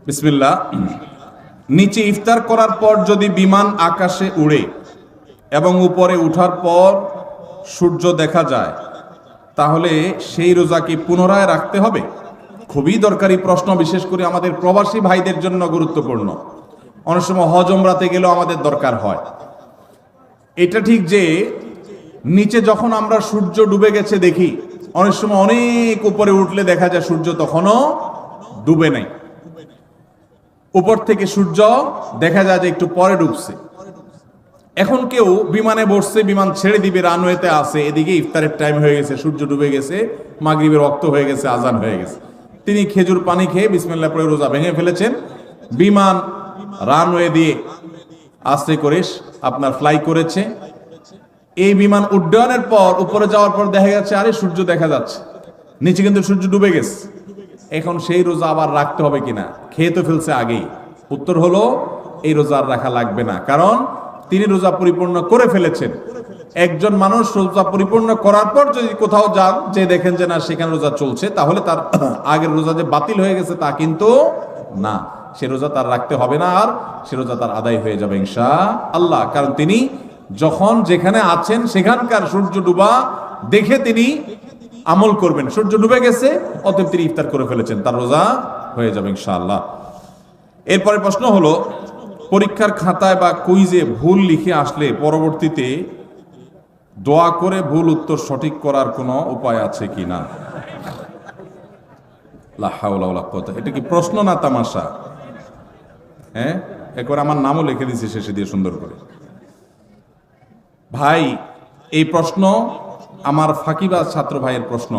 বিসমিল্লাহ। নিচে ইফতার করার পর যদি বিমান আকাশে উড়ে এবং উপরে উঠার পর সূর্য দেখা যায়, তাহলে সেই রোজা কি পুনরায় রাখতে হবে? খুবই দরকারি প্রশ্ন, বিশেষ করে আমাদের প্রবাসী ভাইদের জন্য গুরুত্বপূর্ণ। অনেক সময় হজ ওমরাতে গেলেও আমাদের দরকার হয়। এটা ঠিক যে নিচে যখন আমরা সূর্য ডুবে গেছে দেখি, অনেক সময় অনেক উপরে উঠলে দেখা যায় সূর্য তখনও ডুবে নাই। উপর থেকে সূর্য দেখা যায় যে একটু পরে ডুবছে। এখন কেউ বিমানে বসছে, বিমান ছেড়ে দিবে, রানওয়েতে আছে, এদিকে ইফতারের টাইম হয়ে গেছে, সূর্য ডুবে গেছে, মাগরিবের রক্ত হয়ে গেছে, আজান হয়ে গেছে। তিনি খেজুর পানি খেয়ে বিসমিল্লাহ পড়ে রোজা ভেঙে ফেলেছেন। বিমান রানওয়ে দিয়ে আস্তে করে আপনার ফ্লাই করেছে। এই বিমান উড্ডয়নের পর উপরে যাওয়ার পর দেখা যাচ্ছে আরে সূর্য দেখা যাচ্ছে, নিচে কিন্তু সূর্য ডুবে গেছে। এখন সেই রোজা আবার রাখতে হবে কিনা? খেয়ে তো ফেলছে আগেই। উত্তর হলো এই রোজা আর রাখা লাগবে না, কারণ তিনি রোজা পরিপূর্ণ করে ফেলেছেন। একজন মানুষ রোজা পরিপূর্ণ করার পর যদি কোথাও যান, যে দেখেন যে না সেখানে রোজা চলছে, তাহলে তার আগের রোজা যে বাতিল হয়ে গেছে তা কিন্তু না, সে রোজা তার রাখতে হবে না, আর সে রোজা তার আদায় হয়ে যাবে ইনশাআল্লাহ। কারণ তিনি যখন যেখানে আছেন সেখানকার সূর্য ডুবা দেখে তিনি আমল করবেন। সূর্য ডুবে গেছে, অতএব তিনি ইফতার করে ফেলেছেন, তার রোজা হয়ে যাবে ইনশাআল্লাহ। এরপরে প্রশ্ন হলো, পরীক্ষার খাতায় বা কুইজে ভুল লিখে আসলে পরবর্তীতে দোয়া করে ভুল উত্তর সঠিক করার কোনো উপায় আছে কিনা? লা হাওলা ওয়ালা কুওয়াতা। এটা কি প্রশ্ন না তামাশা? হ্যাঁ, একবার আমার নামও লিখে দিয়েছে শেষে দিয়ে সুন্দর করে। ভাই, এই প্রশ্ন আমার ফাঁকিবাজ ছাত্র ভাইয়ের প্রশ্ন।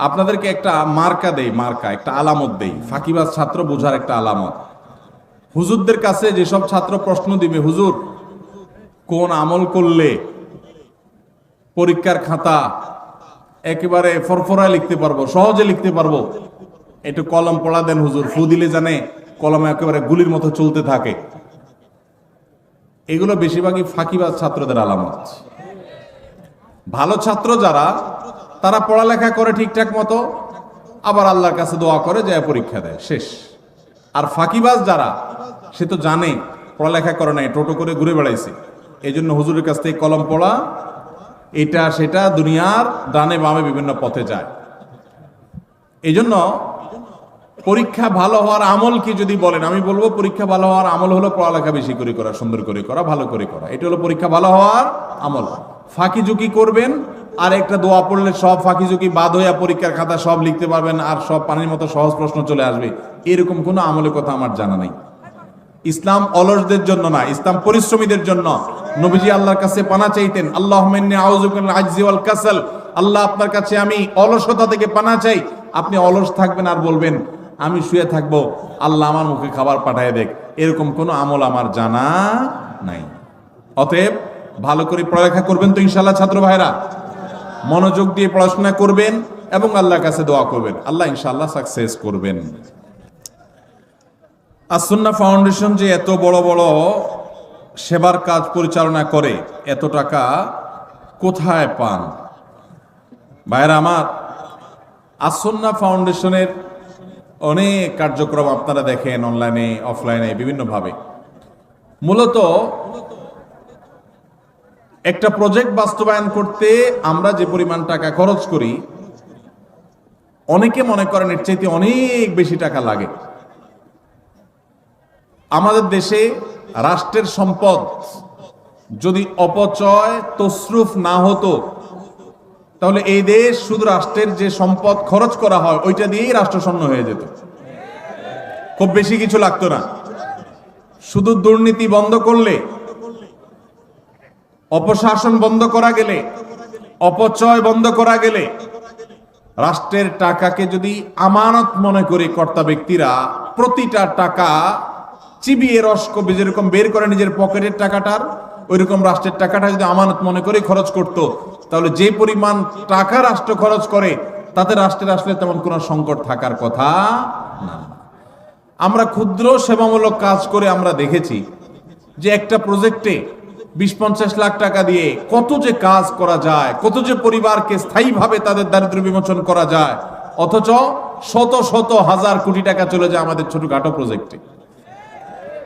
আপনাদেরকে একটা মার্কা দেই, মার্কা একটা আলামত দেই, ফাঁকিবাজ ছাত্র বোঝার একটা আলামত। হুজুরদের কাছে যেসব ছাত্র প্রশ্ন দিবে, হুজুর কোন আমল করলে পরীক্ষার খাতা একেবারে ফরফরায় লিখতে পারবো, সহজে লিখতে পারবো, একটু কলম পড়া দেন হুজুর, ফু দিলে জানে কলমে একেবারে গুলির মতো চলতে থাকে। এগুলো বেশিরভাগই ফাঁকিবাজ ছাত্রদের আলামত। ভালো ছাত্র যারা, তারা পড়ালেখা করে ঠিকঠাক মতো, আবার আল্লাহর কাছে দোয়া করে যায় পরীক্ষা দেয়, শেষ। আর ফাঁকিবাজ যারা, সে তো জানে পড়ালেখা করে নাই, টোটো করে ঘুরে বেড়াইছে, এই জন্য হুজুরের কাছ থেকে কলম পড়া, এটা সেটা দুনিয়ার ডানে বামে বিভিন্ন পথে যায়। এই জন্য পরীক্ষা ভালো হওয়ার আমল কি যদি বলেন, আমি বলবো পরীক্ষা ভালো হওয়ার আমল হলো পড়ালেখা বেশি করে করা, সুন্দর করে করা, ভালো করে করা। এটা হলো পরীক্ষা ভালো হওয়ার আমল। ফাঁকি ঝুঁকি করবেন আর একটা দোয়া পড়লে সব ফাঁকি ঝুঁকি বাদ হইয়া পরীক্ষার খাতা সব লিখতে পারবেন আর সব পানির মতো সহজ প্রশ্ন চলে আসবে, এরকম কোনো আমলের কথা আমার জানা নাই। ইসলাম অলসদের জন্য না, ইসলাম পরিশ্রমীদের জন্য। নবীজি আল্লাহর কাছে পানা চাইতেন, আল্লাহুম্মা ইন্নী আউযু বিকা মিনাল আজজি ওয়াল কাসাল। আল্লাহ, আপনার কাছে আমি অলসতা থেকে পানা চাই। আপনি অলস থাকবেন আর বলবেন আমি শুয়ে থাকবো, আল্লাহ আমার মুখে খাবার পাঠায় দেখ, এরকম কোনো আমল আমার জানা নাই। অতএব ভালো করে পড়ালেখা করবেন তো ইনশাআল্লাহ ছাত্র ভাইরা, মনোযোগ দিয়ে পড়াশোনা করবেন এবং আল্লাহর কাছে দোয়া করবেন, আল্লাহ ইনশাআল্লাহ সাকসেস করবেন। আস-সুন্নাহ ফাউন্ডেশন যে এত বড় বড় সেবার কাজ পরিচালনা করে, এত টাকা কোথায় পান? ভাইরা আমার, আস-সুন্নাহ ফাউন্ডেশনের অনেক কার্যক্রম আপনারা দেখেন অনলাইনে, অফলাইনে, বিভিন্নভাবে। মূলত একটা প্রজেক্ট বাস্তবায়ন করতে আমরা যে পরিমাণ টাকা খরচ করি, অনেকে মনে করেন এর চাইতে অনেক বেশি টাকা লাগে। আমাদের দেশে রাষ্ট্রের সম্পদ যদি অপচয় তসরুফ না হতো, তাহলে এই দেশ শুধু রাষ্ট্রের যে সম্পদ খরচ করা হয় ওইটা দিয়েই রাষ্ট্রশূন্য হয়ে যেত, খুব বেশি কিছু লাগতো না। শুধু দুর্নীতি বন্ধ করলে, অপশাসন বন্ধ করা গেলে, অপচয় বন্ধ করা গেলে, রাষ্ট্রের টাকাকে যদি আমানত মনে করে কর্তা ব্যক্তিরা প্রতিটা টাকা চিবিয়ে রস করবে, যেরকম বের করে নিজের পকেটের টাকাটার, ওইরকম রাষ্ট্রের টাকাটা যদি আমানত মনে করে খরচ করত, তাহলে যে পরিমাণ টাকা রাষ্ট্র খরচ করে তাতে রাষ্ট্রের আসলে তেমন কোনো সংকট থাকার কথা না। আমরা ক্ষুদ্র সেবামূলক কাজ করে আমরা দেখেছি যে একটা প্রজেক্টে 20-50 লাখ টাকা দিয়ে কত যে কাজ করা যায়, কত যে পরিবারকে স্থায়ীভাবে তাদের দারিদ্র্য বিমোচন করা যায়, অথচ শত শত হাজার কোটি টাকা চলে যায় আমাদের ছোটখাটো প্রজেক্টে।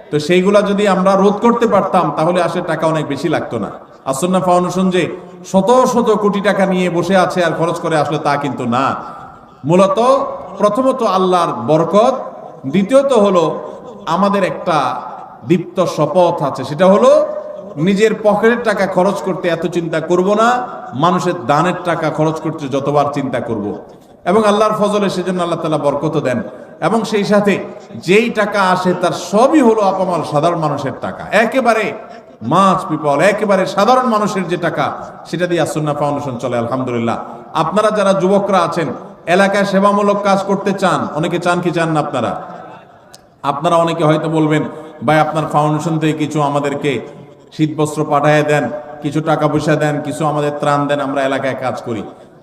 তো সেইগুলা যদি আমরা রোধ করতে পারতাম তাহলে আসলে টাকা অনেক বেশি লাগতো না। আসন্না ফাউন্ডেশন যে শত শত কোটি টাকা নিয়ে বসে আছে আর খরচ করে আসলে তা কিন্তু না। মূলত প্রথমত আল্লাহর বরকত, দ্বিতীয়ত হলো আমাদের একটা দীপ্ত শপথ আছে, সেটা হলো নিজের পকেটের টাকা খরচ করতে এত চিন্তা করব না, মানুষের দানের টাকা খরচ করতে যতবার চিন্তা করব। এবং আল্লাহর ফজলে সেজন্য আল্লাহ তাআলা বরকত দেন। এবং সেই সাথে যেই টাকা আসে তার সবই হলো আপামর সাধারণ মানুষের টাকা, একেবারে মাছ পিপল, একেবারে সাধারণ মানুষের যে টাকা, সেটা দিয়ে আসন্না ফাউন্ডেশন চলে আলহামদুলিল্লাহ। আপনারা যারা যুবকরা আছেন, এলাকায় সেবামূলক কাজ করতে চান, অনেকে চান কি চান না আপনারা অনেকে হয়তো বলবেন, ভাই আপনার ফাউন্ডেশন থেকে কিছু আমাদেরকে শীতবস্ত্র পাঠিয়ে দেন, কিছু টাকা পয়সা দেন, কিছু আমাদের ত্রাণ দেন, আমরা এলাকায় কাজ করি।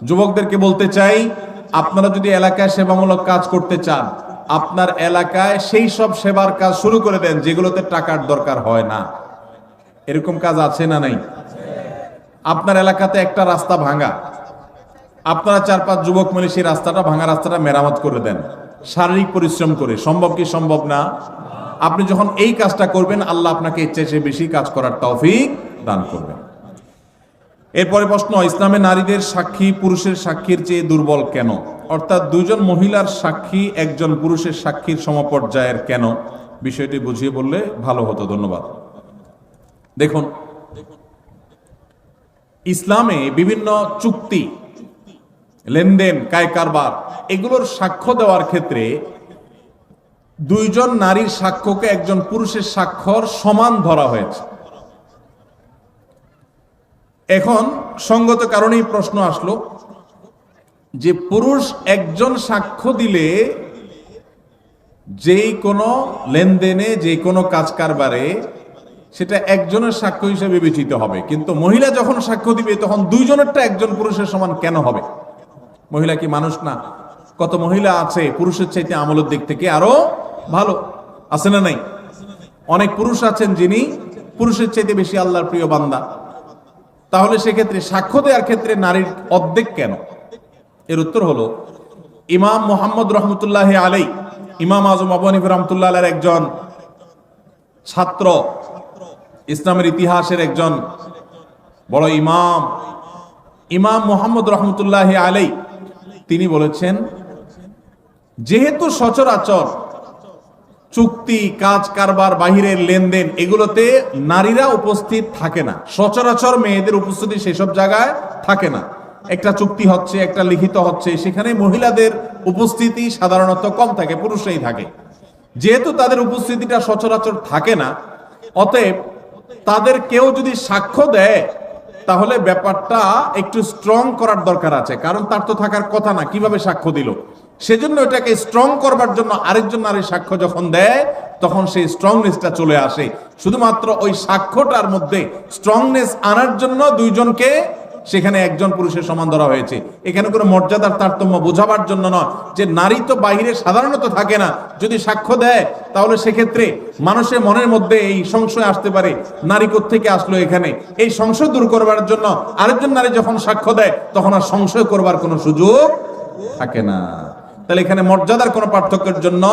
যুবকদেরকে বলতে চাই, আপনারা যদি এলাকায় সেবামূলক কাজ করতে চান, আপনার এলাকায় সেই সব সেবার কাজ শুরু করে দেন যেগুলোতে টাকার দরকার হয় না। এরকম কাজ আছে না নাই? আপনার এলাকাতে একটা রাস্তা ভাঙা, আপনারা 4-5 যুবক মিলে সেই রাস্তাটা, ভাঙা রাস্তাটা মেরামত করে দেন শারীরিক পরিশ্রম করে। সম্ভব কি সম্ভব না? আপনি যখন এই কাজটা করবেন, আল্লাহ আপনাকে এর চেয়ে বেশি কাজ করার তৌফিক দান করবেন। এরপরে প্রশ্ন, ইসলামে নারীদের সাক্ষী পুরুষের সাক্ষীর চেয়ে দুর্বল কেন? অর্থাৎ দুজন মহিলার সাক্ষী একজন পুরুষের সাক্ষীর সমপর্যায়ের কেন? বিষয়টি বুঝিয়ে বললে ভালো হতো, ধন্যবাদ। দেখুন, ইসলামে বিভিন্ন চুক্তি, লেনদেন, কায় কারবার, এগুলোর সাক্ষ্য দেওয়ার ক্ষেত্রে দুইজন নারীর সাক্ষ্যকে একজন পুরুষের স্বাক্ষর সমান ধরা হয়েছে। এখন সঙ্গত কারণেই প্রশ্ন আসলো যে পুরুষ একজন সাক্ষ্য দিলে যেই কোনো লেনদেনে, যে কোনো কাজ কারবারে সেটা একজনের সাক্ষ্য হিসেবে বিবেচিত হবে, কিন্তু মহিলা যখন সাক্ষ্য দিবে তখন দুইজনেরটা একজন পুরুষের সমান কেন হবে? মহিলা কি মানুষ না? কত মহিলা আছে পুরুষের চাইতে আমলের দিক থেকে আরো ভালো, আছে না নাই? অনেক পুরুষ আছেন যিনি পুরুষের চাইতে বেশি আল্লাহর প্রিয় বান্দা। তাহলে সেক্ষেত্রে সাক্ষ্য দেওয়ার ক্ষেত্রে নারীর অর্ধেক কেন? এর উত্তর হলো, ইমাম মুহাম্মদ রহমতুল্লাহ আলাই, ইমাম আজম আবু হানিফা রহমতুল্লাহ আলাইহির একজন ছাত্র, ইসলামের ইতিহাসের একজন বড় ইমাম, ইমাম মুহাম্মদ রহমতুল্লাহ আলাই, তিনি বলেছেন, যেহেতু সচরাচর চুক্তি, কাজ কারবার, বাহিরের লেনদেন, এগুলোতে নারীরা উপস্থিত থাকে না, সচরাচর মেয়েদের উপস্থিতি সেসব জায়গায় থাকে না। একটা চুক্তি হচ্ছে, একটা লিখিত হচ্ছে, সেখানে মহিলাদের উপস্থিতি সাধারণত কম থাকে, পুরুষরাই থাকে। যেহেতু তাদের উপস্থিতিটা সচরাচর থাকে না, অতএব তাদের কেউ যদি সাক্ষ্য দেয় তাহলে ব্যাপারটা একটু স্ট্রং করার দরকার আছে, কারণ তার তো থাকার কথা না, কিভাবে সাক্ষ্য দিল? সেজন্য এটাকে স্ট্রং করবার জন্য আরেকজন নারীর সাক্ষ্য যখন দেয় তখন সেই স্ট্রংনেসটা চলে আসে। শুধুমাত্র ওই সাক্ষ্যটার মধ্যে স্ট্রংনেস আনার জন্য দুইজনকে সেখানে একজন পুরুষের সমান ধরা হয়েছে। এখানে কোনো মর্যাদার তারতম্য বোঝাবার জন্য নয়, যে নারী তো বাহিরে সাধারণত থাকে না, যদি সাক্ষ্য দেয় তাহলে সেক্ষেত্রে মানুষের মনের মধ্যে এই সংশয় আসতে পারে, নারী কোত্থেকে আসলো এখানে। এই সংশয় দূর করবার জন্য আরেকজন নারী যখন সাক্ষ্য দেয় তখন আর সংশয় করবার কোনো সুযোগ থাকে না। তাহলে এখানে মর্যাদার কোনো পার্থক্যের জন্য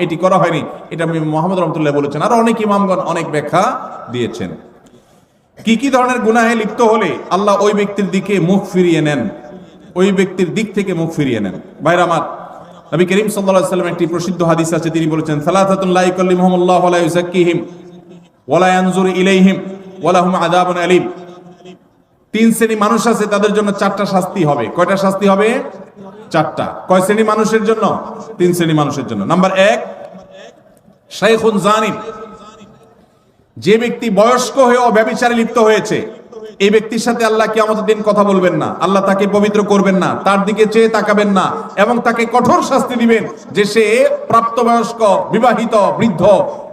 এটি করা হয়নি, এটা আমি মুহাম্মদ রহমতুল্লাহ বলেছেন। আর অনেক ইমামগণ অনেক ব্যাখ্যা দিয়েছেন। কি কি ধরনের গুনাহে লিপ্ত হলে আল্লাহ ওই ব্যক্তির দিকে মুখ ফিরিয়ে নেন, ওই ব্যক্তির দিক থেকে মুখ ফিরিয়ে নেন? ভাইরা আমার, নবী করিম সাল্লাল্লাহু আলাইহি ওয়াসাল্লাম একটি প্রসিদ্ধ হাদিস আছে, তিনি বলেছেন, সালাসাতুন লা ইয়াকাল্লিমুহুমুল্লাহু ওয়া লা ইউযাক্কিহিম ওয়া লা ইয়ানজুরু ইলাইহিম ওয়া লাহুম আযাবুন আলীম। 3 শ্রেণী মানুষ আছে, তাদের জন্য 4টা শাস্তি হবে। কয়টা শাস্তি হবে? 4টা। কয় শ্রেণী মানুষের জন্য? 3 শ্রেণী মানুষের জন্য। নাম্বার 1, শাইখুন জানিন, যে ব্যক্তি বয়স্ক হয়েও ব্যভিচারে লিপ্ত হয়েছে, এই ব্যক্তির সাথে আল্লাহ কিয়ামতের দিন কথা বলবেন না, আল্লাহ তাকে পবিত্র করবেন না, তার দিকে চেয়ে তাকাবেন না, এবং তাকে কঠোর শাস্তি দিবেন যে সে প্রাপ্তবয়স্ক, বিবাহিত, বৃদ্ধ,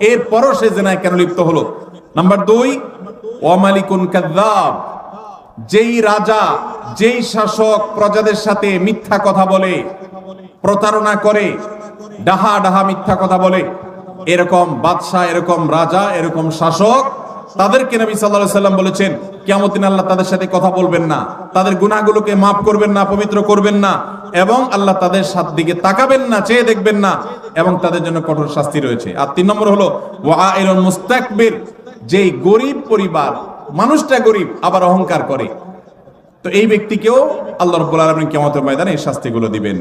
এরপরও সে জেনায় কেন লিপ্ত হলো। নাম্বার 2, ওয়া মালিকুন কাযযাব, যেই রাজা, যেই শাসক প্রজাদের সাথে মিথ্যা কথা বলে, প্রতারণা করে, ডাহা ডাহা মিথ্যা কথা বলে, এরকম বাদশাহ, এরকম রাজা, এরকম শাসক তাদেরকে নবী সাল্লাল্লাহু আলাইহি সাল্লাম বলেছেন কিয়ামতের দিন আল্লাহ তাদের সাথে কথা বলবেন না, তাদের গুনাহগুলোকে মাফ করবেন না, পবিত্র করবেন না, এবং আল্লাহ তাদের দিকে তাকাবেন না, চেয়ে দেখবেন না, এবং তাদের জন্য কঠোর শাস্তি রয়েছে। আর 3 নম্বর হলো ওয়াইলুন মুস্তাকবির, যেই গরিব পরিবার, মানুষটা গরিব আবার অহংকার করে, তো এই ব্যক্তিকেও আল্লাহ রাব্বুল আলামিন কিয়ামতের ময়দানে এই শাস্তিগুলো দিবেন।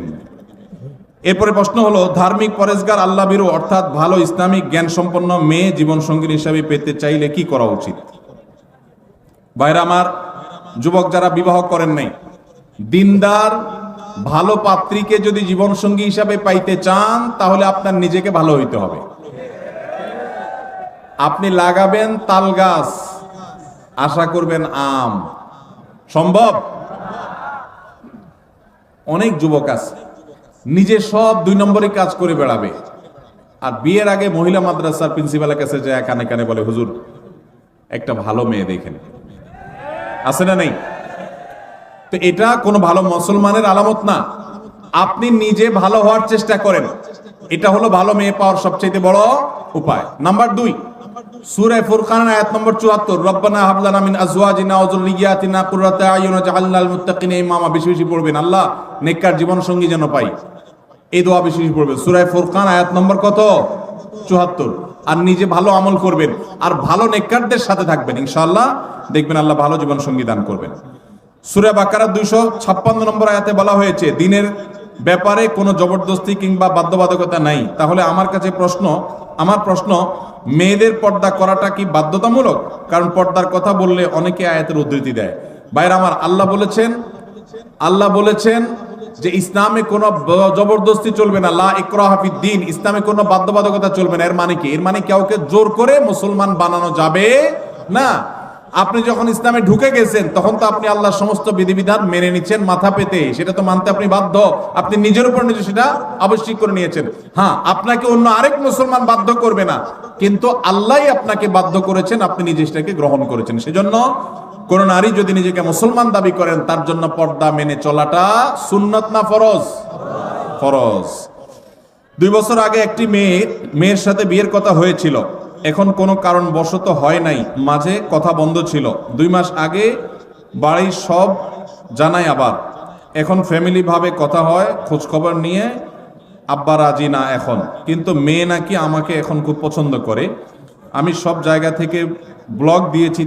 এরপরে প্রশ্ন হলো, ধার্মিক পরেজগার আল্লাহ ভীরু অর্থাৎ ভালো ইসলামিক জ্ঞান সম্পন্ন মেয়ে জীবন সঙ্গী হিসাবে পেতে চাইলে কি করা উচিত? ভাইরা আমার, যুবক যারা বিবাহ করেন নাই, দিনদার ভালো পাত্রীকে যদি জীবন সঙ্গী হিসাবে পাইতে চান তাহলে আপনার নিজেকে ভালো হইতে হবে। আপনি লাগাবেন তাল গাছ, আশা করবেন আম, সম্ভব? অনেক যুবক আছে নিজে সব 2 নম্বরই কাজ করে বেড়াবে, আর বিয়ের আগে মহিলা মাদ্রাসার প্রিন্সিপালের কাছে যায় কানে কানে বলে, হুজুর একটা ভালো মেয়ে দেখেন। আছে না নেই? তো এটা কোনো ভালো মুসলমানের আলামত না। আপনি নিজে ভালো হওয়ার চেষ্টা করেন, এটা হলো ভালো মেয়ে পাওয়ার সবচেয়ে বড় উপায়। নাম্বার 2, সূরা ফুরকান আয়াত নম্বর 74, রব্বানা হাব লানা মিন আজওয়াজিনা ওয়া যুররিয়াতিনা কুররাতা আয়ুন ওয়াজআলনা লিল মুত্তাকিনা ইমামা। বেশি বেশি পড়বেন, আল্লাহ নেককার জীবন সঙ্গী যেন পাই, এই দোয়া বেশি বেশি পড়বেন। সূরা ফুরকান আয়াত নম্বর কত? 74। আর নিজে ভালো আমল করবেন, আর ভালো নেককারদের সাথে থাকবেন, ইনশাআল্লাহ দেখবেন আল্লাহ ভালো জীবন সঙ্গী দান করবেন। সূরা বাকারা 256 নম্বর আয়াতে বলা হয়েছে দিনের ব্যাপারে কোনো জবরদস্তি কিংবা বাধ্যবাধকতা নাই। তাহলে আমার প্রশ্ন, মেয়েদের পর্দা করাটা কি বাধ্যতামূলক? কারণ পর্দার কথা বললে অনেকে আয়াতের উদ্ধৃতি দেয়। ভাইরা আমার, আল্লাহ বলেছেন যে ইসলামে কোনো জবরদস্তি চলবে না, লা ইকরাহা ফিদ্দীন, ইসলামে কোনো বাধ্যবাধকতা চলবে না। এর মানে কি? এর মানে কাউকে জোর করে মুসলমান বানানো যাবে না। আপনি যখন ইসলামে ঢুকে গেছেন তখন তো আপনি আল্লাহর সমস্ত বিধিবিধান মেনে নিচ্ছেন মাথা পেতে, সেটা তো মানতে আপনি বাধ্য। আপনি নিজের উপর নিজে সেটা আবশ্যিক করে নিয়েছেন। হ্যাঁ, আপনাকে অন্য আরেক মুসলমান বাধ্য করবে না, কিন্তু আল্লাহই আপনাকে বাধ্য করেছেন, আপনি নিজে সেটাকে গ্রহণ করেছেন। সেজন্য কোন নারী যদি নিজেকে মুসলমান দাবি করেন তার জন্য পর্দা মেনে চলাটা সুন্নত না ফরজ? ফরজ। 2 বছর আগে একটি মেয়ের সাথে বিয়ের কথা হয়েছিল, এখন কোনো কারণ বশত হয় নাই, মাঝে কথা বন্ধ ছিল। 2 মাস আগে বাড়ির সব জানাই, আবার এখন ফ্যামিলি ভাবে কথা হয়, খোঁজ খবর নিয়ে আব্বা রাজি না এখন, কিন্তু মেয়ে নাকি আমাকে এখন খুব পছন্দ করে। আমি সব জায়গা থেকে ব্লগ দিয়েছি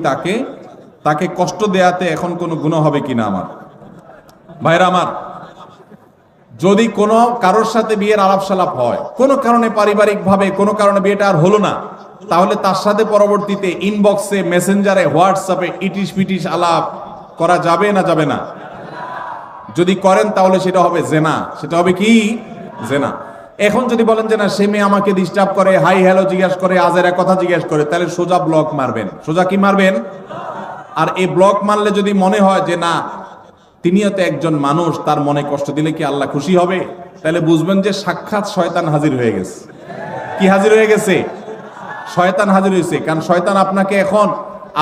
তাকে কষ্ট দেয়াতে এখন কোনো গুনাহ হবে কিনা আমার? ভাইরা আমার, যদি কোনো কারোর সাথে বিয়ের আলাপ সালাপ হয়, কোনো কারণে পারিবারিক ভাবে কোনো কারণে বিয়েটা আর হলো না, তাহলে তার সাথে পরবর্তীতে ইনবক্সে, মেসেঞ্জারে, হোয়াটসঅ্যাপে ইটিশ পিটিশ আলাপ করা যাবে না যাবে না? যদি করেন তাহলে সেটা হবে জেনা। সেটা হবে কি? জেনা। এখন যদি বলেন যে না, সে মেয়ে আমাকে ডিস্টার্ব করে, হাই হ্যালো জিজ্ঞাসা করে, আজেরা কথা জিজ্ঞাসা করে, তাহলে সোজা ব্লক মারবেন। সোজা কি মারবেন? আর এই ব্লক মারলে যদি মনে হয় যে না, তিনিও তো একজন মানুষ, তার মনে কষ্ট দিলে কি আল্লাহ খুশি হবে, তাহলে বুঝবেন যে সাক্ষাৎ শয়তান হাজির হয়ে গেছে। কি হাজির হয়ে গেছে? শয়তান হাজির হয়েছে। কারণ শয়তান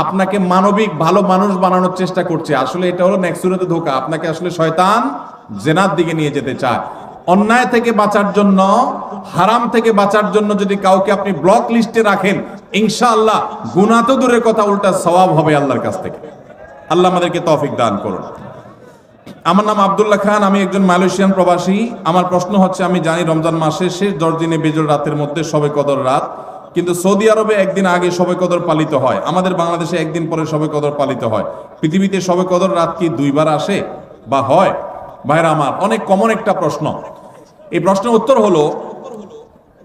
আপনাকে মানবিক ভালো মানুষ বানানোর চেষ্টা করছে। আসলে এটা হলো নেক্সুরতে ধোঁকা। আপনাকে আসলে শয়তান জেনার দিকে নিয়ে যেতে চায়। অন্যায় থেকে বাঁচার জন্য, হারাম থেকে বাঁচার জন্য যদি কাউকে আপনি ব্লক লিস্টে রাখেন, ইনশাআল্লাহ গুনাহ তো দূরের কথা, উল্টা সওয়াব হবে আল্লাহর কাছ থেকে। আল্লাহ আমাদেরকে তৌফিক দান করুন। আমার নাম আব্দুল্লাহ খান, আমি একজন মালয়েশিয়ান প্রবাসী। আমার প্রশ্ন হচ্ছে, আমি জানি রমজান মাসের শেষ 10 দিনে বেজোড় রাতের মধ্যে শবে কদর রাত, কিন্তু সৌদি আরবে একদিন আগে শবে কদর পালিত হয়, আমাদের বাংলাদেশে একদিন পরে শবে কদর পালিত হয়। পৃথিবীতে শবে কদর রাত কি 2 বার আসে বা হয়? ভাইরা আমার, অনেক কমন একটা প্রশ্ন। এই প্রশ্নের উত্তর হলো,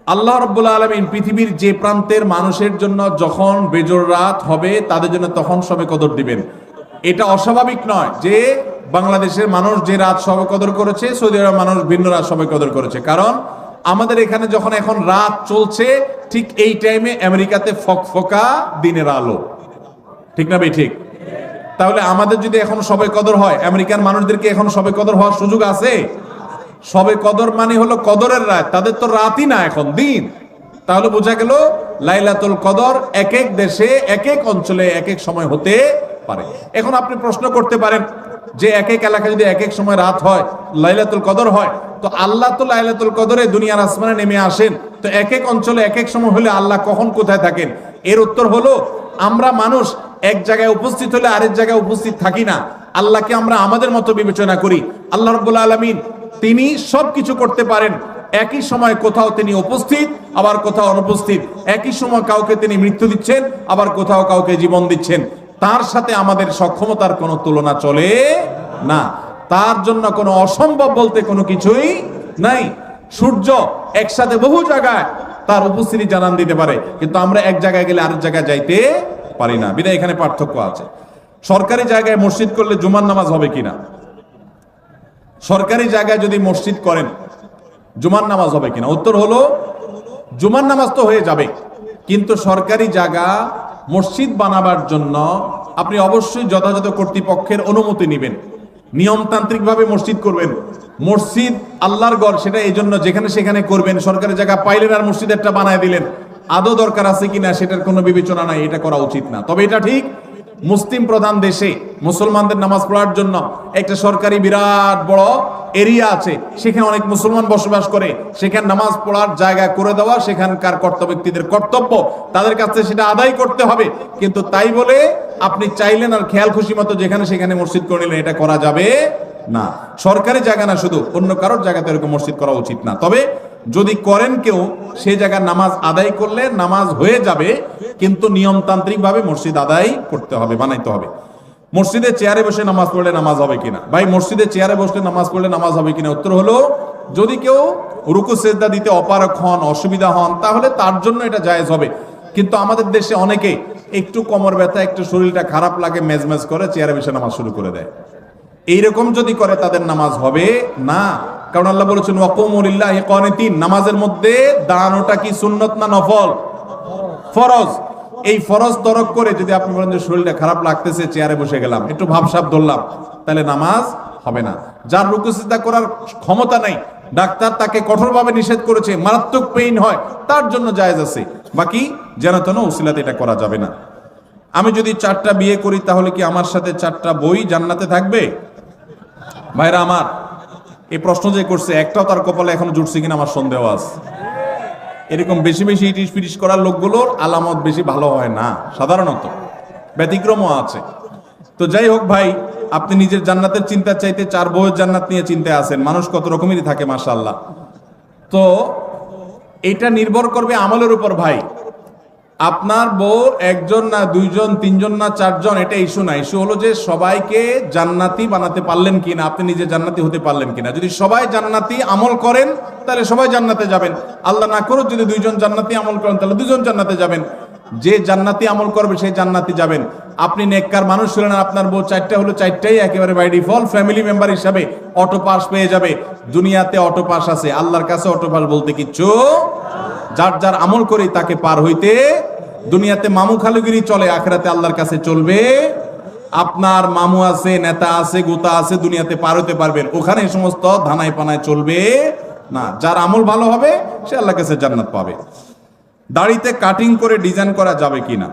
আল্লাহ রাব্বুল আলামিন পৃথিবীর যে প্রান্তের মানুষের জন্য যখন বেজোড় রাত হবে তাদের জন্য তখন শবে কদর দিবেন। এটা অস্বাভাবিক নয় যে বাংলাদেশের মানুষ যে রাত শবে কদর করেছে, সৌদি আরবের মানুষ ভিন্ন রাত শবে কদর করেছে। কারণ আমাদের এখানে যখন এখন রাত চলছে, ঠিক এই টাইমে আমেরিকাতে ফকফকা দিনের আলো। ঠিক না ভাই? ঠিক। তাহলে আমাদের যদি এখন শবে কদর হয়, আমেরিকান মানুষদেরকে এখন শবে কদর হওয়ার সুযোগ আছে? শবে কদর মানে হলো কদরের রাত, তাদের তো রাতই না, এখন দিন। তাহলে বোঝা গেল লাইলাতুল কদর এক এক দেশে, এক এক অঞ্চলে, এক এক সময় হতে পারে। এখন আপনি প্রশ্ন করতে পারেন যে এক এক এলাকায় যদি এক এক সময় রাত হয়, লাইলাতুল কদর হয়, তো আল্লাহ তো লাইলাতুল কদরে দুনিয়ার আসমানে নেমে আসেন, তো এক এক অঞ্চলে এক এক সময় হলে আল্লাহ কখন কোথায় থাকেন? এর উত্তর হলো, আমরা মানুষ এক জায়গায় উপস্থিত হলে আরেক জায়গায় উপস্থিত থাকি না, আল্লাহকে আমরা আমাদের মতো বিবেচনা করি। আল্লাহ রাব্বুল আলামিন তিনি সবকিছু করতে পারেন, একই সময় কোথাও তিনি উপস্থিত আবার কোথাও অনুপস্থিত, একই সময় কাউকে তিনি মৃত্যু দিচ্ছেন আবার কোথাও কাউকে জীবন দিচ্ছেন। তার সাথে আমাদের সক্ষমতার কোনো তুলনা চলে না, তার জন্য কোনো অসম্ভব বলতে কোনো কিছুই নাই। সূর্য একসাথে বহু জায়গায় তার উপস্থিতি জানান দিতে পারে, কিন্তু আমরা এক জায়গায় গেলে আরেক জায়গায় যাইতে পারি না, বিধায় এখানে পার্থক্য আছে। সরকারি জায়গায় মসজিদ করলে জুমার নামাজ হবে কিনা? সরকারি জায়গায় যদি মসজিদ করেন জুমার নামাজ হবে কিনা? উত্তর হলো জুমার নামাজ তো হয়ে যাবে, কিন্তু সরকারি জায়গা মসজিদ বানাবার জন্য আপনি অবশ্যই যথাযথ কর্তৃপক্ষের অনুমতি নেবেন, নিয়মতান্ত্রিক ভাবে মসজিদ করবেন। মসজিদ আল্লাহর ঘর, সেটা এই জন্য যেখানে সেখানে করবেন। সরকারি জায়গা পাইলেন আর মসজিদ একটা বানায় দিলেন, আদৌ দরকার আছে কিনা সেটার কোনো বিবেচনা নাই, এটা করা উচিত না। তবে এটা ঠিক, মুসলিম প্রধান দেশে মুসলমানদের নামাজ পড়ার জন্য একটা সরকারি বিরাট বড় এরিয়া আছে, সেখানে অনেক মুসলমান বসবাস করে, সেখানে নামাজ পড়ার জায়গা করে দেওয়া সেখানকার কর্তব্য ব্যক্তিদের কর্তব্য, তাদের কাছে সেটা আদায় করতে হবে। কিন্তু তাই বলে আপনি চাইলেন আর খেয়াল খুশি মতো যেখানে সেখানে মসজিদ করে নিলেন, এটা করা যাবে না। সরকারি জায়গা না, শুধু অন্য কারোর জায়গাতে এরকম মসজিদ করা উচিত না। তবে যদি করেন কেউ, সেই জায়গায় নামাজ আদায় করলে নামাজ হয়ে যাবে, কিন্তু নিয়মতান্ত্রিক ভাবে মসজিদ আদায় করতে হবে, বানাইতে হবে। মসজিদে চেয়ারে বসে নামাজ পড়লে নামাজ হবে কিনা? ভাই, মসজিদে চেয়ারে বসলে নামাজ পড়লে নামাজ হবে কিনা? উত্তর হলো যদি কেউ রুকু সেজদা দিতে অপারগ হন, অসুবিধা হন, তাহলে তার জন্য এটা জায়েজ হবে। কিন্তু আমাদের দেশে অনেকে একটু কোমর ব্যথা, একটু শরীরটা খারাপ লাগে, মেজমেজ করে চেয়ারে বসে নামাজ শুরু করে দেয়। এইরকম যদি করে তাদের নামাজ হবে না, কারণ আল্লাহ বলেছেন ওয়াকুমু লিল্লাহি কানিতিন, নামাজের মধ্যে দাঁড়ানোটা কি সুন্নত না নফল? ফরজ। এই ফরজ তরক করে যদি আপনি বলেন যে শরীরটা খারাপ লাগতেছে চেয়ারে বসে গেলাম, একটু ভাবসাব ধরলাম, তাহলে নামাজ হবে না। যার রুকু সিজদা করার ক্ষমতা নাই, ডাক্তার তাকে কঠোরভাবে নিষেধ করেছে, মারাত্মক পেইন হয়, তার জন্য জায়েজ আছে। বাকি যেন তেন উসিলাতে এটা করা যাবে না। আমি যদি 4টা বিয়ে করি তাহলে কি আমার সাথে 4টা বই জান্নাতে থাকবে? ভাইরা আমার, এই প্রশ্ন যে করছে একটাও তার কপালে এখনো জুটছে কিনা আমার সন্দেহ আছে। এরকম বেশি বেশি ইটিস পিটিস করার লোকগুলোর আলামত বেশি ভালো হয় না, সাধারণত ব্যতিক্রমও আছে। তো যাই হোক ভাই, আপনি নিজের জান্নাতের চিন্তা চাইতে 4 বউয়ের জান্নাত নিয়ে চিন্তায় আছেন। মানুষ কত রকমেরই থাকে, মাশাআল্লাহ। তো এটা নির্ভর করবে আমলের উপর ভাই। আপনার বউ 1 জন না 2 জন 3 জন না 4 জন, এটা ইস্যু না। ইস্যু হলো যে সবাইকে জান্নাতি বানাতে পারলেন কিনা, আপনি নিজে জান্নাতি হতে পারলেন কিনা। যদি সবাই জান্নাতি আমল করেন তাহলে সবাই জান্নাতে যাবেন। আল্লাহ না করুক যদি 2 জন জান্নাতি আমল করেন তাহলে 2 জন জান্নাতে যাবেন। যে জান্নাতি আমল করবে সেই জান্নাতি যাবেন। আপনি নেককার মানুষ হলেন, আপনার বউ 4টা হলো 4টাই একেবারে বাই ডিফল্ট ফ্যামিলি মেম্বার হিসাবে অটো পাস পেয়ে যাবে। দুনিয়াতে অটো পাস আছে, আল্লাহর কাছে অটো পাস বলতে কিচ্ছু। যার যার আমল করে তাকে পার হইতে, দুনিয়াতে মামু খালুগিরি চলে, আখিরাতে আল্লাহর কাছে চলবে। আপনার মামু আছে, নেতা আছে, গোতা আছে, দুনিয়াতে পার হতে পারবেন, ওখানে এই সমস্ত ধানায় পানায় চলবে না। যার আমল ভালো হবে সে আল্লাহর কাছে জান্নাত পাবে। দাড়িতে কাটিং করে ডিজাইন করা যাবে কিনা?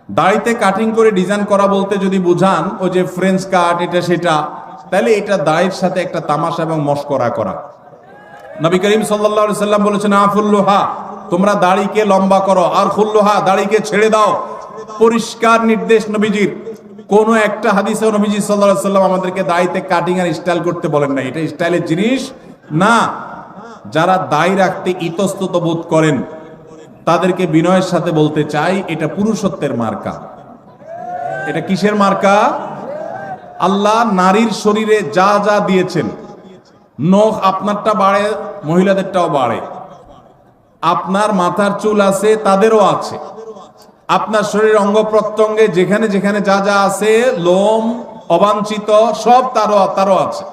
দাড়িতে কাটিং করে ডিজাইন করা বলতে যদি বুঝান ওই যে ফ্রেঞ্চ কাট এটা সেটা, তাহলে এটা দাড়ির সাথে একটা তামাশা এবং মশকরা করা। নবী করিম সাল্লাল্লাহু আলাইহি সাল্লাম বলেছেন আফুল্লুহা, তোমরা দাড়িকে লম্বা করো, আর খুল্লুহা, দাড়িকে ছেড়ে দাও। পরিষ্কার নির্দেশ নবীজির। কোন একটা হাদিসে নবীজি সাল্লাল্লাহু আলাইহি সাল্লাম আমাদেরকে দাড়িতে কাটিং আর স্টাইল করতে বলেন না, এটা স্টাইলের জিনিস না। যারা দাড়ি রাখতে ইতস্তত বোধ করেন তাদেরকে বিনয়ের সাথে বলতে চাই, এটা পুরুষত্বের মার্কা। এটা কিসের মার্কা? আল্লাহ নারীর শরীরে যা যা দিয়েছেন, নখ আপনারটা বাড়ে, মহিলাদেরটাও বাড়ে। আপনার মাথার চুল আছে, তাদেরও আছে। আপনার শরীরের অঙ্গ প্রত্যঙ্গে যেখানে যেখানে যা যা আছে, লোম অবাঞ্ছিত সব তারও আছে।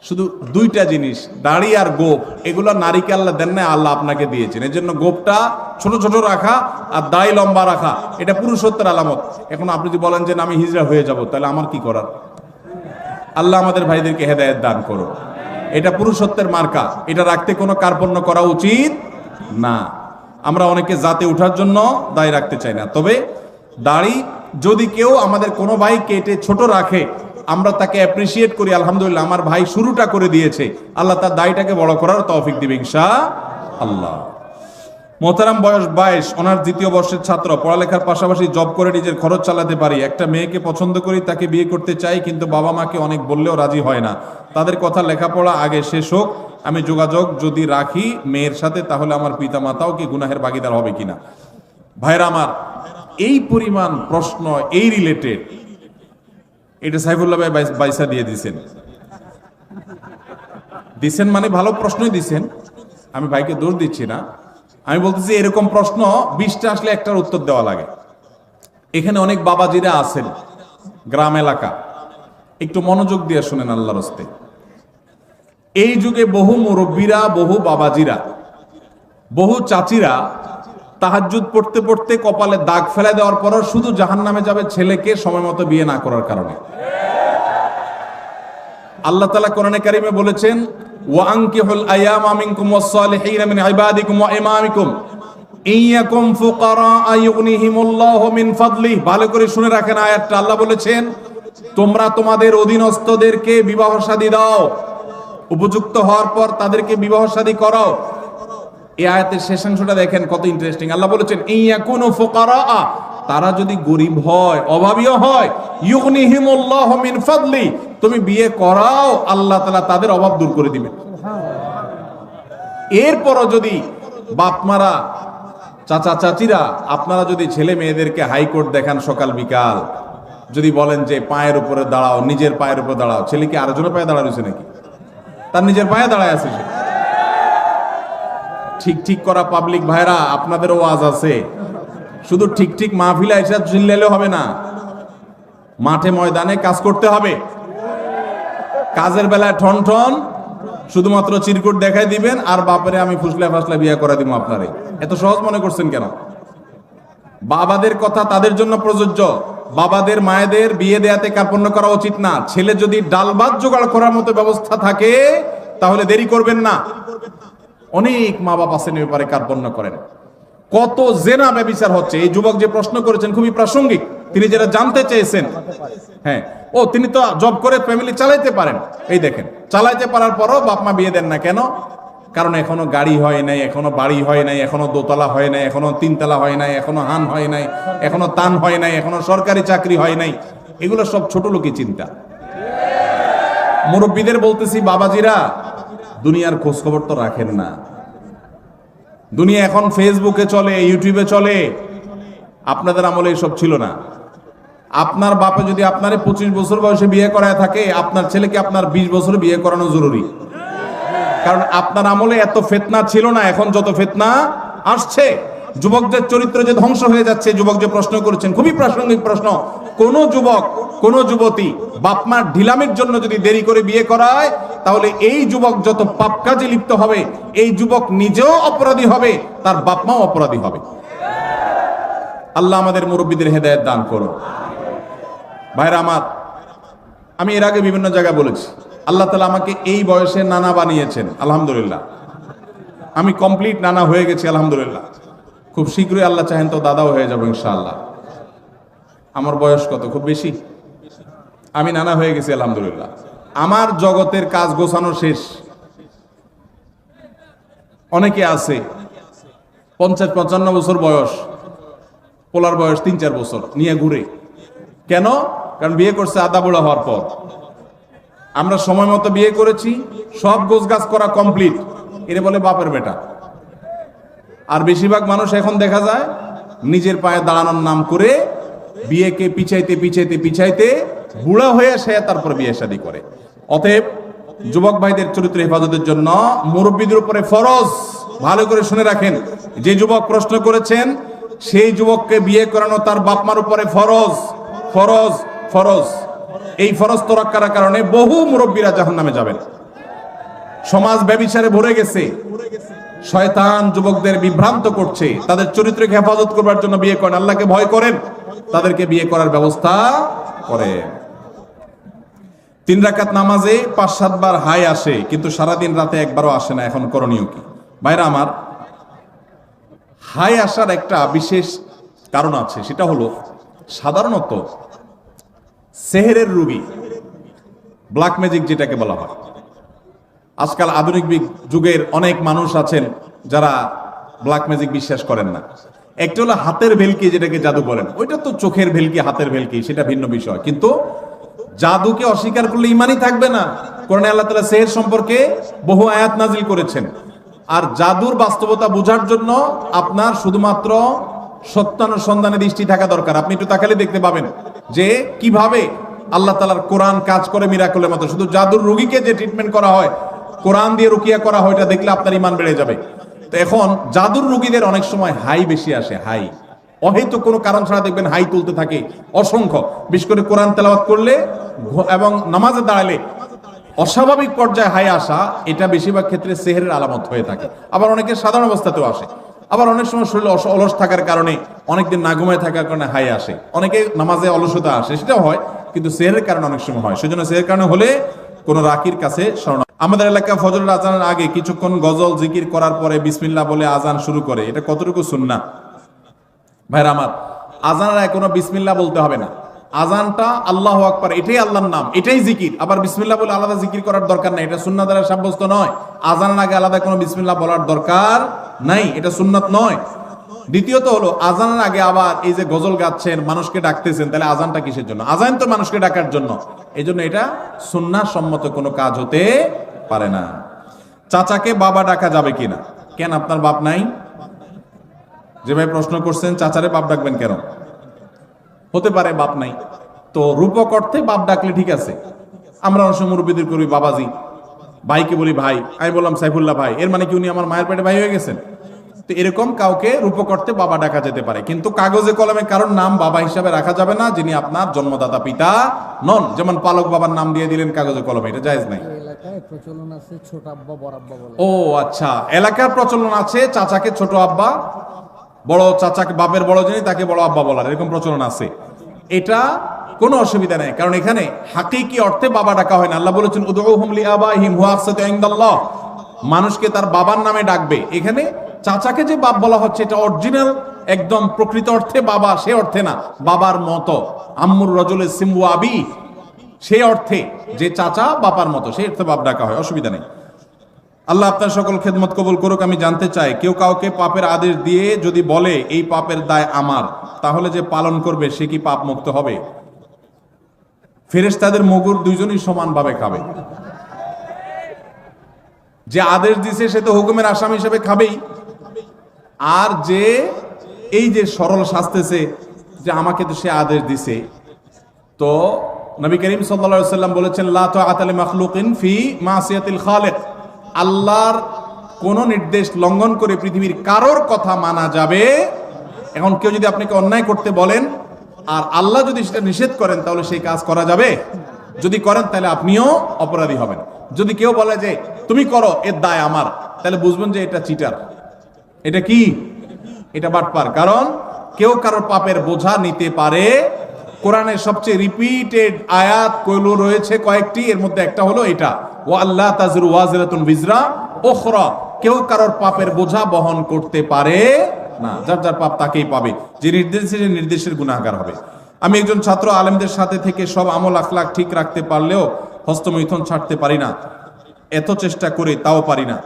শুধু 2টা জিনিস, দাড়ি আর গোপ, এগুলো নারীকে আল্লাহ দেন না, আল্লাহ আপনাকে দিয়েছেন। এর জন্য গোপটা ছোট ছোট রাখা আর দাড়ি লম্বা রাখা, এটা পুরুষত্বের আলামত। এখন আপনি যদি বলেন যে আমি হিজড়া হয়ে যাব, তাহলে আমার কি করার? আল্লাহ আমাদের ভাইদেরকে হেদায়েত দান করো। এটা পুরুষত্বের মার্কা, এটা রাখতে কোনো কার্পণ্য করা উচিত না। আমরা অনেকে জাতে ওঠার জন্য দাড়ি রাখতে চাই না। তবে দাড়ি যদি কেউ আমাদের কোনো ভাই কেটে ছোট রাখে, আমরা তাকে অ্যাপ্রিসিয়েট করি, আলহামদুলিল্লাহ আমার ভাই শুরুটা করে দিয়েছে, আল্লাহ তার দাড়িটাকে বড় করার তৌফিক দিবে ইনশাআল্লাহ। মোহতারাম, বয়স 22, অনার্স দ্বিতীয় বর্ষের ছাত্র, পড়ালেখার পাশাপাশি জব করে নিজের খরচ চালাতে পারি। একটা মেয়েকে পছন্দ করি, তাকে বিয়ে করতে চাই, কিন্তু বাবা মাকে অনেক বললেও রাজি হয় না। তাদের কথা লেখাপড়া আগে শেষ হোক, আমি যোগাযোগ যদি রাখি মেয়ের সাথে, তাহলে আমার পিতা মাতাও কি গুনাহের ভাগীদার হবে কিনা? ভাইরা আমার, এই পরিমাণ প্রশ্ন এই রিলেটেড, এটা সাইফুল্লাহ ভাই বাইসা দিয়ে দিছেন মানে ভালো প্রশ্নই দিছেন, আমি ভাইকে দোষ দিচ্ছি না। আমি বলতেছি এরকম প্রশ্ন 20টা আসলে একটার উত্তর দেওয়া লাগে। এখানে অনেক বাবাজিরা আছেন, গ্রাম এলাকা, একটু মনোযোগ দিয়ে শুনেন আল্লাহর রাস্তে। এই যুগে বহু মুরব্বীরা, বহু বাবাজিরা, বহু চাচিরা তাহাজ্জুদ পড়তে পড়তে কপালে দাগ ফেলে দেওয়ার পরও শুধু জাহান্নামে যাবে ছেলেকে সময় মতো বিয়ে না করার কারণে। আল্লাহ তাআলা কোরআনে কারিমে বলেছেন, ওয়া আনকিহুল আয়ামা মিনকুম ওয়াস-সালিহিনা মিন ইবাদিকুম ওয়া ইমামিকুম ইয়াকুম ফুকারা ইউগনিহিমুল্লাহু মিন ফাদলিহি। ভালো করে শুনে রাখেন আয়াতটা। আল্লাহ বলেছেন, তোমরা তোমাদের অধীনস্থদেরকে বিবাহ শাদী দাও, উপযুক্ত হওয়ার পর তাদেরকে বিবাহ শাদী করাও। এই আয়াতের শেষাংশটা দেখেন কত ইন্টারেস্টিং। আল্লাহ বলেছেন, ইয়াকুনু ফুকারা, তারা যদি গরিব হয়, অভাবীও হয়, ইউগনিহিমুল্লাহু মিন ফাদলি, তুমি বিয়ে করাও, আল্লাহ তাআলা তাদের অভাব দূর করে দিবেন। এরপরও যদি বাপমারা, চাচা চাচিরা, আপনারা যদি ছেলে মেয়েদেরকে হাইকোর্ট দেখান সকাল বিকাল, যদি বলেন যে পায়ের উপরে দাঁড়াও, নিজের পায়ের উপরে দাঁড়াও, ছেলে কি আরেকজনের পায়ে দাঁড়া রয়েছে নাকি? তার নিজের পায়ে দাঁড়ায় আছে সে। ঠিক ঠিক করা পাবলিক ভাইরা, আপনাদেরও ওয়াজ আছে। শুধু ঠিক ঠিক মাহফিলে এসে চিল্লাইলে হবে না, মাঠে ময়দানে কাজ করতে হবে। কাজের বেলায় ঠন ঠন শুধুমাত্র চিরকুট দেখাই দিবেন, আর বাপরে আমি ফুসলা ফাসলা বিয়ে করে দিব আপনারে। এত সহজ মনে করছেন কেন? বাবাদের কথা তাদের জন্য প্রযোজ্য। বাবাদের মায়েদের বিয়ে দেয়াতে কার্পণ্য করা উচিত না। ছেলে যদি ডাল ভাত জোগাড় করার মতো ব্যবস্থা থাকে, তাহলে দেরি করবেন না। অনেক মা বাবা আছেন এ ব্যাপারে কার্পণ্য করেন। কত জেনা ব্যভিচার হচ্ছে। এই যুবক যে প্রশ্ন করেছেন খুবই প্রাসঙ্গিক, তিনি যেটা জানতে চেয়েছেন। হ্যাঁ, তিনি তো জব করে ফ্যামিলি চালাইতে পারেন। এই দেখেন, চালাইতে পারার পরও বাপ মা বিয়ে দেন না কেন? কারণ এখনো গাড়ি হয় নাই, এখনো বাড়ি হয় নাই, এখনো দোতলা হয় নাই, এখনো তিনতলা হয় নাই, এখনো হান হয় নাই, এখনো তান হয় নাই, এখনো সরকারি চাকরি হয় নাই। এগুলো সব ছোট লোকই চিন্তা। মুরব্বীদের বলতেছি, বাবাজিরা, দুনিয়ার খোঁজ খবর তো রাখেন না। দুনিয়া এখন ফেসবুকে চলে, ইউটিউবে চলে। আপনাদের আমলে এসব ছিল না। আপনার বাপে যদি আপনারে 25 বছর বয়সে বিয়ে করায় থাকে, আপনার ছেলেকে আপনার 20 বছরে বিয়ে করানো জরুরি। কারণ আপনার আমলে এত ফিতনা ছিল না, এখন যত ফিতনা আসছে। যুবকদের চরিত্র যে ধ্বংস হয়ে যাচ্ছে, যুবক যে প্রশ্ন করেছেন খুবই প্রাসঙ্গিক প্রশ্ন। কোন যুবক, কোন যুবতী বাপমার ঢিলামির জন্য যদি দেরি করে বিয়ে করায়, তাহলে এই যুবক যত পাপ কাজে লিপ্ত হবে, এই যুবক নিজেও অপরাধী হবে, তার বাপমাও অপরাধী হবে। আল্লাহ আমাদের মুরব্বীদের হেদায়েত দান করুন। ভাইরা আমার, আমি এর আগে বিভিন্ন জায়গায় বলেছি, আল্লাহ তাআলা আমাকে এই বয়সে নানা বানিয়েছেন, আলহামদুলিল্লাহ। আমি কমপ্লিট নানা হয়ে গেছি, আলহামদুলিল্লাহ। খুব শীঘ্রই আল্লাহ চাহেন তো দাদাও হয়ে যাবো ইনশাআল্লাহ। আমার বয়স কত? খুব বেশি। আমি নানা হয়ে গেছি, আলহামদুলিল্লাহ। আমার জগতের কাজ গোছানো শেষ। অনেকে আছে 50-55 বছর বয়স, পোলার বয়স 3-4 বছর নিয়ে ঘুরে। কেন? কারণ বিয়ে করছে আদা বুড়া হওয়ার পর। আমরা সময় মতো বিয়ে করেছি, সব গোছগাছ করা কমপ্লিট, এরে বলে বাপের বেটা। আর বেশিরভাগ মানুষ এখন দেখা যায় নিজের পায়ে দাঁড়ানোর নাম করে বিয়েকে পিছাইতে পিছাইতে পিছাইতে বুড়া হয়ে সে তারপর বিয়ে শাদী করে। অতএব যুবক ভাইদের চরিত্র হেফাজতের জন্য মুরব্বীদের উপরে ফরজ। ভালো করে শুনে রাখেন, যে যুবক প্রশ্ন করেছেন সেই যুবককে বিয়ে করানো তার বাপমার উপরে ফরজ, ফরজ, ফরজ। এই ফরজ তো রক্ষার কারণে বহু মুরব্বীরা জাহান্নামে যাবেন। সমাজ ব্যভিচারে ভরে গেছে। শয়তান যুবকদের বিভ্রান্ত করছে। তাদের চরিত্রকে হেফাজত করবার জন্য বিয়ে করেন। আল্লাহকে ভয় করেন, তাদেরকে বিয়ে করার ব্যবস্থা করেন। 3 রাকাত নামাজে 5-7 বার হাই আসে, কিন্তু সারাদিন রাতে একবারও আসে না। এখন করণীয় কি? ভাইরা আমার, হাই আসার একটা বিশেষ কারণ আছে। সেটা হলো, সাধারণত সেহেরের রোগী, ব্ল্যাক ম্যাজিক যেটাকে বলা হয়, আজকাল আধুনিক যুগের অনেক মানুষ আছেন যারা ব্ল্যাক ম্যাজিক বিশ্বাস করেন না। একটা হলো হাতের ভেলকি, যেটাকে জাদু বলেন, ওইটা তো চোখের ভেলকি, হাতের ভেলকি, সেটা ভিন্ন বিষয়। কিন্তু জাদুকে অস্বীকার করলে ইমানই থাকবে না। কোরআনে আল্লাহ তাআলা সেহর সম্পর্কে বহু আয়াত নাজিল করেছেন। আর জাদুর বাস্তবতা বোঝার জন্য আপনার শুধুমাত্র সত্যানুসন্ধানে দৃষ্টি থাকা দরকার। আপনি একটু তাকালে দেখতে পাবেন যে কিভাবে আল্লাহ তাআলার কোরআন কাজ করে মিরাকলের মতো। শুধু জাদুর রোগীকে যে ট্রিটমেন্ট করা হয়, কোরআন দিয়ে রুকিয়া করা হয়, এটা দেখলে আপনার ইমান বেড়ে যাবে। তো এখন জাদুর রোগীদের অনেক সময় হাই বেশি আসে, হাই অহেতু কোনো কারণ ছাড়া দেখবেন হাই তুলতে থাকে অসংখ্য। বিশেষ করে কোরআন তেলাওয়াত করলে এবং নামাজে দাঁড়ালে অস্বাভাবিক পর্যায়ে হাই আসা, এটা বেশিরভাগ ক্ষেত্রে সেহরের আলামত হয়ে থাকে। আবার অনেকের সাধারণ অবস্থাতেও আসে। আবার অনেক সময় শরীরে অলস থাকার কারণে, অনেকদিন না ঘুমায় থাকার কারণে হাই আসে। অনেকে নামাজে অলসতা আসে, সেটাও হয়, কিন্তু সেহরের কারণে অনেক সময় হয়। সেজন্য সেহরের কারণে হলে কোনো রাকির কাছে শরণ। আমাদের এলাকা ফজরের আজানের আগে কিছুক্ষণ গজল জিকির করার পরে বিসমিল্লাহ বলে আজান শুরু করে, এটা কতটুকু সুন্নাহ? ভাইরা আমার, আজানের আগে কোনো বিসমিল্লাহ বলতে হবে না। আজানটা আল্লাহু আকবার, এটাই আল্লাহর নাম, এটাই জিকির। আবার বিসমিল্লাহ বলে আলাদা জিকির করার দরকার নাই, এটা সুন্নাহ দ্বারা সাব্যস্ত নয়। আজানের আগে আলাদা কোনো বিসমিল্লাহ বলার দরকার নাই, এটা সুন্নাত নয়। দ্বিতীয়ত হলো, আজানের আগে আবার এই যে গজল গাচ্ছেন, মানুষকে ডাকতেছেন, তাহলে আজানটা কিসের জন্য? আজান তো মানুষকে ডাকার জন্য। এই জন্য এটা সুন্নাহ সম্মত কোনো কাজ হতে পারে না। চাচাকে বাবা ডাকা যাবে কিনা? কেন, আপনার বাপ নাই? যে ভাই প্রশ্ন করছেন, চাচারে বাপ ডাকবেন কেন? হতে পারে বাপ নাই, তো রূপক অর্থে বাপ ডাকলে ঠিক আছে। আমরা অনেক সময় মুরব্বীদের করি বাবাজি, ভাইকে বলি ভাই। আমি বললাম সাইফুল্লাহ ভাই, এর মানে কি উনি আমার মায়ের পেটে ভাই হয়ে গেছেন? তো এরকম কাউকে রূপক অর্থে বাবা ডাকা যেতে পারে, কিন্তু কাগজে কলমে কারোর নাম বাবা হিসাবে রাখা যাবে না যিনি আপনার জন্মদাতা পিতা নন। যেমন পালক বাবার নাম দিয়ে দিলেন কাগজে কলমে, এটা জায়েজ নাই। প্রচলন আছে ছোট আব্বা বড় আব্বা বলে। ও আচ্ছা, এলাকার প্রচলন আছে চাচাকে ছোট আব্বা, বড় চাচাকে, বাপের বড় যিনি তাকে বড় আব্বা বলার, এরকম প্রচলন আছে। এটা কোনো অসুবিধা নেই, কারণ এখানে হাকিকি অর্থে বাবা ডাকা হয় না। আল্লাহ বলেছেন উদউহুম লিআবাইহিম হুয়া আকসাতু ইনদাল্লাহ, মানুষকে তার বাবার নামে ডাকবে। এখানে চাচাকে যে বাপ বলা হচ্ছে, এটা অরিজিনাল একদম প্রকৃত অর্থে বাবা, সে অর্থে না। বাবার মতো, আম্মুর রাজুলের সিম্বু আবি, সেই অর্থে যে চাচা বাবার মতো, সেই অর্থে বাপ ডাকা হয়, অসুবিধা নেই। আল্লাহ আপনার সকল খেদমত কবুল করুক। আমি জানতে চাই, কেউ কাউকে পাপের আদেশ দিয়ে যদি বলে এই পাপের দায় আমার, তাহলে যে পালন করবে সে কি পাপ মুক্ত হবে? ফেরেশতাদের মুগুর দুইজনই সমানভাবে খাবে। যে আদেশ দিছে সে তো হুকুমের আসামি হিসেবে খাবেই, আর যে এই যে সরল শাস্তেছে যে আমাকে তো সে আদেশ দিছে, তো নবী করিম সাল্লাল্লাহু আলাইহি সাল্লাম বলেছেন লা তাআতা লি মাখলুকিন ফি মাসিয়াতিল খালিক, আল্লাহর কোন নির্দেশ লঙ্ঘন করে পৃথিবীর কারোর কথা মানা যাবে। এখন কেউ যদি আপনাকে অন্যায় করতে বলেন আর আল্লাহ যদি সেটা নিষেধ করেন, তাহলে সেই কাজ করা যাবে? যদি করেন তাহলে আপনিও অপরাধী হবেন। যদি কেউ বলে যে তুমি করো, এর দায় আমার, তাহলে বুঝবেন যে এটা চিটার, এটা কি, এটা বাটপার। কারণ কেউ কারোর পাপের বোঝা নিতে পারে। কোরআনের সবচেয়ে রিপিটেড আয়াত কইলো রয়েছে কয়েকটি, এর মধ্যে একটা হলো এটা, ওয়া আল্লাহ তাযরু ওয়াজিরাতুন বিজরা উখরা, কেউ কারোর পাপের বোঝা বহন করতে পারে না, যার যার পাপ তাকেই পাবে, যে নির্দেশের গুনাহগার হবে। আমি একজন ছাত্র, আলেমদের সাথে থেকে সব আমল আখলাক ঠিক রাখতে পারলেও হস্তমৈথুন ছাড়তে পারি না, এত চেষ্টা করে তাও পারি না।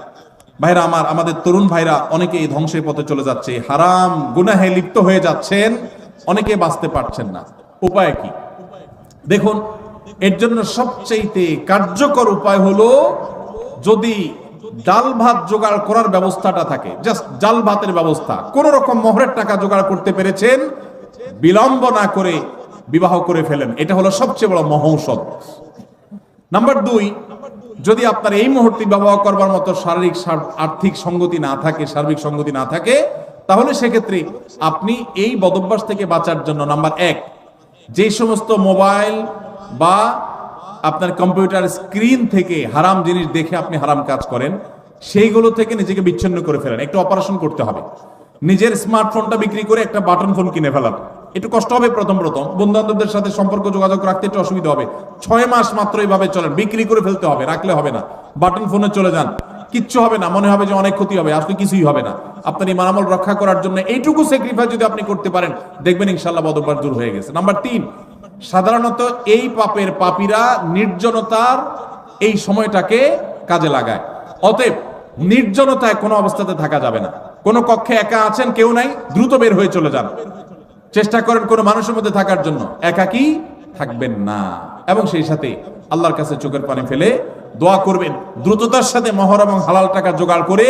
ভাইরা আমার, আমাদের তরুণ ভাইরা অনেকে এই ধ্বংসের পথে চলে যাচ্ছে, হারাম গুনাহে লিপ্ত হয়ে যাচ্ছেন, অনেকে বাঁচতে পারছেন না। উপায় কি? দেখুন, এর জন্য সবচেয়ে কার্যকর উপায় হলো, যদি ডাল ভাত জোগাড় করার ব্যবস্থাটা থাকে, জাস্ট ডাল ভাতের ব্যবস্থা, কোন রকম মোহরের টাকা জোগাড় করতে পেরেছেন, বিলম্ব না করে বিবাহ করে ফেলেন, এটা হলো সবচেয়ে বড় মহৌষধ। নাম্বার 2, যদি আপনার এই মুহূর্তে বিবাহ করবার মতো শারীরিক আর্থিক সঙ্গতি না থাকে, সার্বিক সঙ্গতি না থাকে, তাহলে সেক্ষেত্রে আপনি এই বদভ্যাস থেকে বাঁচার জন্য নাম্বার 1, যে সমস্ত মোবাইল বা আপনার কম্পিউটার স্ক্রিন থেকে হারাম জিনিস দেখে আপনি হারাম কাজ করেন, সেইগুলো থেকে নিজেকে বিচ্ছিন্ন করে ফেলেন। একটু অপারেশন করতে হবে, নিজের স্মার্টফোনটা বিক্রি করে একটা বাটন ফোন কিনে ফেলান। একটু কষ্ট হবে প্রথম প্রথম, বন্ধু বান্ধবদের সাথে সম্পর্ক যোগাযোগ রাখতে একটু অসুবিধা হবে। 6 মাস মাত্র এইভাবে চলেন, বিক্রি করে ফেলতে হবে, রাখলে হবে না। বাটন ফোনে চলে যান, কিচ্ছু হবে না, মনে হবে যে অনেক ক্ষতি হবে, আসলে কিছুই হবে না। আপনার ইমান আমল রক্ষা করার জন্য এইটুকু স্যাক্রিফাইস যদি আপনি করতে পারেন, দেখবেন ইনশাআল্লাহ বদভ্যাস দূর হয়ে গেছে। নাম্বার 3, সাধারণত এই পাপের পাপীরা নির্জনতার এই সময়টাকে কাজে লাগায়। অতএব নির্জনতায় কোনো অবস্থাতে থাকা যাবে না। কোন কক্ষে একা আছেন, কেউ নাই, দ্রুত বের হয়ে চলে যান। চেষ্টা করেন কোনো মানুষের মধ্যে থাকার জন্য, একাকী থাকবেন না। এবং সেই সাথে আল্লাহর কাছে চোখের পানি ফেলে দোয়া করবেন, দ্রুততার সাথে মহর এবং হালাল টাকা জোগাড় করে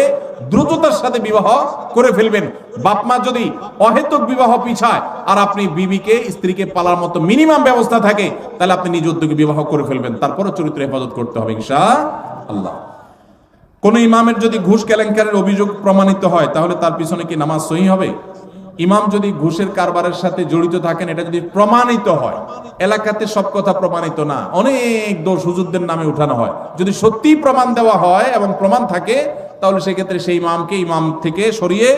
দ্রুততার সাথে বিবাহ করে ফেলবেন। বাপ মা যদি অহেতুক বিবাহ পিছায় আর আপনি বিবিকে, স্ত্রীকে পালার মতো মিনিমাম ব্যবস্থা থাকে, তাহলে আপনি নিজ উদ্যোগে বিবাহ করে ফেলবেন। তারপরও চরিত্র হেফাজত করতে হবে ইনশাআল্লাহ। কোন ইমামের যদি ঘুষ কেলেঙ্কারের অভিযোগ প্রমাণিত হয়, তাহলে তার পিছনে কি নামাজ সহিহ হবে? ইমাম যদি ঘুষের কারবারের সাথে জড়িত থাকেন, এটা যদি প্রমাণিত হয়, এলাকাতে সব কথা প্রমাণিত না, অনেক দোষ হুজুরদের নামে উঠানো হয়, যদি সত্যি প্রমাণ দেওয়া হয় এবং প্রমাণ থাকে, তাহলে সেক্ষেত্রে সেই ইমামকে ইমাম থেকে সরিয়ে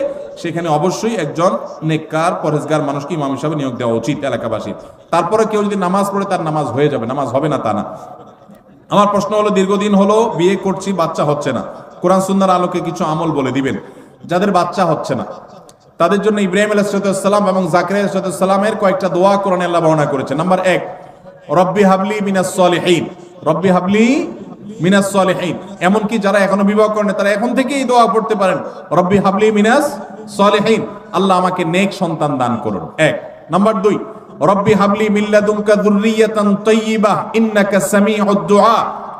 সেখানে অবশ্যই একজন নেককার পরহেজগার মানুষকে ইমাম হিসাবে নিয়োগ দেওয়া উচিত এলাকাবাসীর। তারপরে কেউ যদি নামাজ পড়ে, তার নামাজ হয়ে যাবে, নামাজ হবে না তা না। আমার প্রশ্ন হলো, দীর্ঘদিন হলো বিয়ে করছি, বাচ্চা হচ্ছে না, কোরআন সুন্নাহর আলোকে কিছু আমল বলে দিবেন। যাদের বাচ্চা হচ্ছে না তাদের জন্য ইব্রাহিম আলাইহিস সালাম এবং জাকারিয়া আলাইহিস সালামের কয়েকটা দোয়া কোরআনে আল্লাহ বর্ণনা করেছেন। নাম্বার 1, রব্বি হাবলি মিনাস সলিহিন, রব্বি হাবলি মিনাস সলিহিন। এমনকি যারা এখনো বিবাহ করেন তারা এখন থেকেই দোয়া পড়তে পারেন, রব্বি হাবলি মিনাস সলিহিন, আল্লাহ আমাকে নেক সন্তান দান করুন। 1। নাম্বার 2, রব্বি হাবলি মিন লাদুনকা যুররিয়াতান তাইয়্যিবাহ ইন্নাকা সামিউদ দুআ,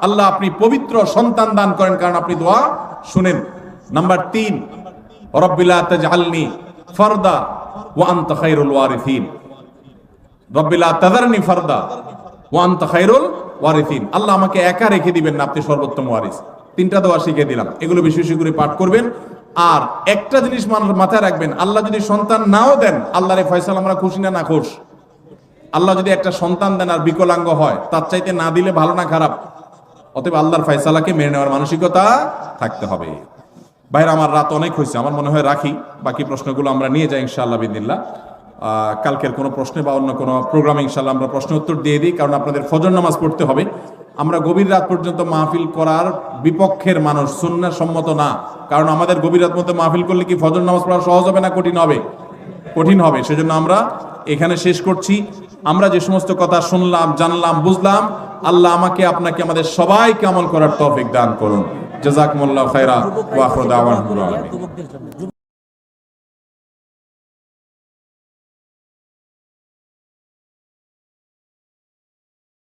আল্লাহ আপনি পবিত্র সন্তান দান করেন কারণ আপনি দোয়া শুনেন। নাম্বার 3, রব্বি লা তাজআলনি ফারদা ওয়া আনতা খায়রুল ওয়ারিসিন, রব্বি লা তাযারনি ফারদা ওয়া আনতা খায়রুল ওয়ারিসিন, আল্লাহ আমাকে একা রেখে দিবেন না, আপনি সর্বোত্তম ওয়ারিস। 3টা দোয়া শিখিয়ে দিলাম, এগুলো বেশি বেশি করে পাঠ করবেন। আর একটা জিনিস মাথায় রাখবেন, আল্লাহ যদি সন্তান নাও দেন, আল্লাহর এই ফয়সালা আমরা খুশি না নাখুশ? আল্লাহ যদি একটা সন্তান দেন আর বিকলাঙ্গ হয়, তার চাইতে না দিলে ভালো না খারাপ? অতএব আল্লাহর ফয়সালাকে মেনে নেওয়ার মানসিকতা থাকতে হবে। ভাইরা আমার, রাত অনেক হয়েছে, আমার মনে হয় রাখি, বাকি প্রশ্নগুলো আমরা নিয়ে যাই ইনশাআল্লাহ বিদিনিল্লাহ। কালকের কোনো প্রশ্নে বা অন্য কোনো প্রোগ্রামে ইনশাআল্লাহ আমরা প্রশ্ন উত্তর দিয়ে দিই, কারণ আপনাদের ফজর নামাজ পড়তে হবে। আমরা গভীর রাত পর্যন্ত মাহফিল করার বিপক্ষের মানুষ, সুন্নাহ সম্মত না। কারণ আমাদের গভীর রাত মধ্যে মাহফিল করলে কি ফজর নামাজ পড়া সহজ হবে না কঠিন হবে? কঠিন হবে। সেজন্য আমরা এখানে শেষ করছি। আমরা যে সমস্ত কথা শুনলাম, জানলাম, বুঝলাম, আল্লাহ আমাকে, আপনাকে, আমাদের সবাইকে আমল করার তৌফিক দান করুন। জাযাকুমুল্লাহু খায়রা ওয়া আখিরু দাওয়ানা।